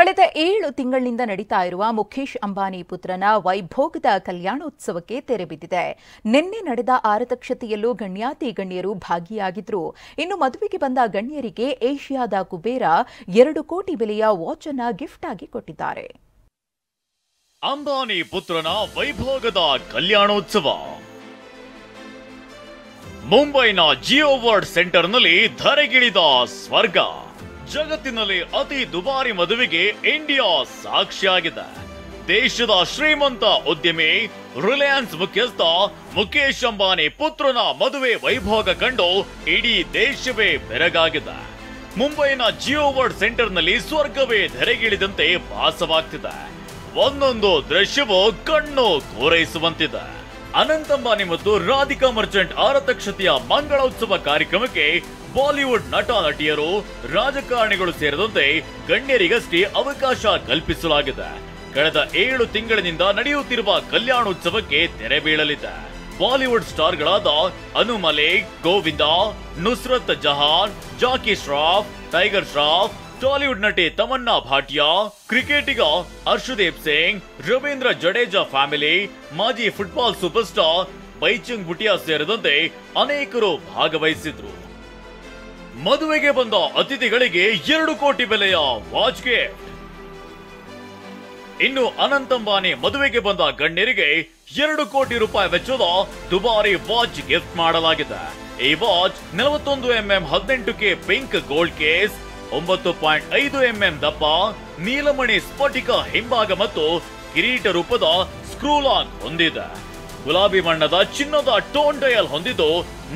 ಕಳೆದ 7 ತಿಂಗಳಿನಿಂದ ನಡೀತಾ ಇರುವ ಮುಖೇಶ್ ಅಂಬಾನಿ ಪುತ್ರನ ವೈಭೋಗದ ಕಲ್ಯಾಣೋತ್ಸವಕ್ಕೆ ತೆರೆ ಬಿದ್ದಿದೆ. ನಿನ್ನೆ ನಡೆದ ಆರತಕ್ಷತೆಯಲ್ಲೂ ಗಣ್ಯಾತಿ ಗಣ್ಯರು ಭಾಗಿಯಾಗಿದ್ರು. ಇನ್ನು ಮದುವೆಗೆ ಬಂದ ಗಣ್ಯರಿಗೆ ಏಷ್ಯಾದ ಕುಬೇರ 2 ಕೋಟಿ ಬೆಲೆಯ ವಾಚ್ ಅನ್ನು ಗಿಫ್ಟ್ ಆಗಿ ಕೊಟ್ಟಿದ್ದಾರೆ. ಅಂಬಾನಿ ಪುತ್ರನ ವೈಭೋಗದ ಕಲ್ಯಾಣೋತ್ಸವ ಮುಂಬೈನ ಜಿಯೋ ವರ್ಲ್ಡ್ ಸೆಂಟರ್ನಲ್ಲಿ ಧರೆಗಿಳಿದ ಸ್ವರ್ಗ. ಜಗತ್ತಿನಲ್ಲಿ ಅತಿ ದುಬಾರಿ ಮದುವೆಗೆ ಇಂಡಿಯಾ ಸಾಕ್ಷಿಯಾಗಿದೆ. ದೇಶದ ಶ್ರೀಮಂತ ಉದ್ಯಮಿ ರಿಲಯನ್ಸ್ ಮುಖ್ಯಸ್ಥ ಮುಖೇಶ್ ಅಂಬಾನಿ ಪುತ್ರನ ಮದುವೆ ವೈಭೋಗ ಕಂಡು ಇಡೀ ದೇಶವೇ ಬೆರಗಾಗಿದೆ. ಮುಂಬೈನ ಜಿಯೋ ವರ್ಲ್ಡ್ ಸೆಂಟರ್ನಲ್ಲಿ ಸ್ವರ್ಗವೇ ಧರೆಗಿಳಿದಂತೆ ಭಾಸವಾಗ್ತಿದೆ. ಒಂದೊಂದು ದೃಶ್ಯವೂ ಕಣ್ಣು ಕೋರೈಸುವಂತಿದೆ. ಅನಂತ್ ಅಂಬಾನಿ ಮತ್ತು ರಾಧಿಕಾ ಮರ್ಚೆಂಟ್ ಆರತಕ್ಷತೆಯ ಮಂಗಳೋತ್ಸವ ಕಾರ್ಯಕ್ರಮಕ್ಕೆ ಬಾಲಿವುಡ್ ನಟ ನಟಿಯರು, ರಾಜಕಾರಣಿಗಳು ಸೇರಿದಂತೆ ಗಣ್ಯರಿಗಷ್ಟೇ ಅವಕಾಶ ಕಲ್ಪಿಸಲಾಗಿದೆ. ಕಳೆದ 7 ತಿಂಗಳಿನಿಂದ ನಡೆಯುತ್ತಿರುವ ಕಲ್ಯಾಣೋತ್ಸವಕ್ಕೆ ತೆರೆ ಬೀಳಲಿದೆ. ಬಾಲಿವುಡ್ ಸ್ಟಾರ್ಗಳಾದ ಅನು ಮಲಿಕ್, ಗೋವಿಂದ, ನುಸ್ರತ್ ಜಹಾನ್, ಜಾಕಿ ಶ್ರಾಫ್, ಟೈಗರ್ ಶ್ರಾಫ್, ಟಾಲಿವುಡ್ ನಟಿ ತಮನ್ನಾ ಭಾಟಿಯಾ, ಕ್ರಿಕೆಟಿಗ ಹರ್ಷದೀಪ್ ಸಿಂಗ್, ರವೀಂದ್ರ ಜಡೇಜಾ ಫ್ಯಾಮಿಲಿ, ಮಾಜಿ ಫುಟ್ಬಾಲ್ ಸೂಪರ್ ಸ್ಟಾರ್ ಬೈಚುಂಗ್ ಭುಟಿಯಾ ಸೇರಿದಂತೆ ಅನೇಕರು ಭಾಗವಹಿಸಿದ್ರು. ಮದುವೆಗೆ ಬಂದ ಅತಿಥಿಗಳಿಗೆ 2 ಕೋಟಿ ಬೆಲೆಯ ವಾಚ್ ಗಿಫ್ಟ್. ಇನ್ನು ಅನಂತ್ ಅಂಬಾನಿ ಮದುವೆಗೆ ಬಂದ ಗಣ್ಯರಿಗೆ 2 ಕೋಟಿ ರೂಪಾಯಿ ವೆಚ್ಚದ ದುಬಾರಿ ವಾಚ್ ಗಿಫ್ಟ್ ಮಾಡಲಾಗಿದೆ. ಈ watch 41 mm 18K pink gold case, 9.5 mm ದಪ್ಪ, ನೀಲಮಣಿ ಸ್ಫಟಿಕ ಹಿಂಭಾಗ ಮತ್ತು ಕಿರೀಟ ರೂಪದ ಸ್ಕ್ರೂ ಲಾಕ್ ಹೊಂದಿದೆ. ಗುಲಾಬಿ ಬಣ್ಣದ ಚಿನ್ನದ ಟೋನ್ ಡಯಲ್ ಹೊಂದಿದ್ದು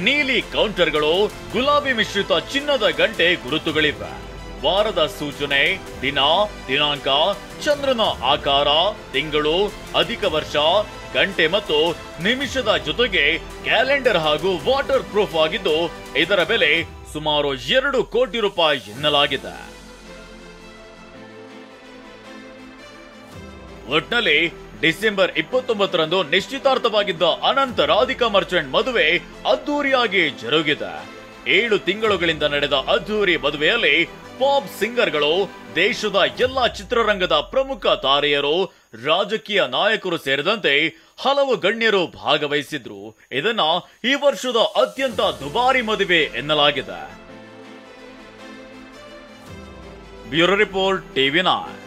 ನೀಲಿ ಕೌಂಟರ್ಗಳು, ಗುಲಾಬಿ ಮಿಶ್ರಿತ ಚಿನ್ನದ ಗಂಟೆ ಗುರುತುಗಳಿವೆ. ವಾರದ ಸೂಚನೆ, ದಿನ, ದಿನಾಂಕ, ಚಂದ್ರನ ಆಕಾರ, ತಿಂಗಳು, ಅಧಿಕ ವರ್ಷ, ಗಂಟೆ ಮತ್ತು ನಿಮಿಷದ ಜೊತೆಗೆ ಕ್ಯಾಲೆಂಡರ್ ಹಾಗೂ ವಾಟರ್ ಪ್ರೂಫ್ ಆಗಿದ್ದು ಇದರ ಬೆಲೆ ಸುಮಾರು 2 ಕೋಟಿ ರೂಪಾಯಿ ಎನ್ನಲಾಗಿದೆ. ಒಟ್ನಲ್ಲಿ ಡಿಸೆಂಬರ್ 29ರಂದು ನಿಶ್ಚಿತಾರ್ಥವಾಗಿದ್ದ ಅನಂತ್ ರಾಧಿಕಾ ಮರ್ಚೆಂಟ್ ಮದುವೆ ಅದ್ದೂರಿಯಾಗಿ ಜರುಗಿದೆ. 7 ತಿಂಗಳುಗಳಿಂದ ನಡೆದ ಅದ್ದೂರಿ ಮದುವೆಯಲ್ಲಿ ಪಾಪ್ ಸಿಂಗರ್ಗಳು, ದೇಶದ ಎಲ್ಲಾ ಚಿತ್ರರಂಗದ ಪ್ರಮುಖ ತಾರೆಯರು, ರಾಜಕೀಯ ನಾಯಕರು ಸೇರಿದಂತೆ ಹಲವು ಗಣ್ಯರು ಭಾಗವಹಿಸಿದ್ರು. ಇದನ್ನ ಈ ವರ್ಷದ ಅತ್ಯಂತ ದುಬಾರಿ ಮದುವೆ ಎನ್ನಲಾಗಿದೆ. Bureau report, TV9.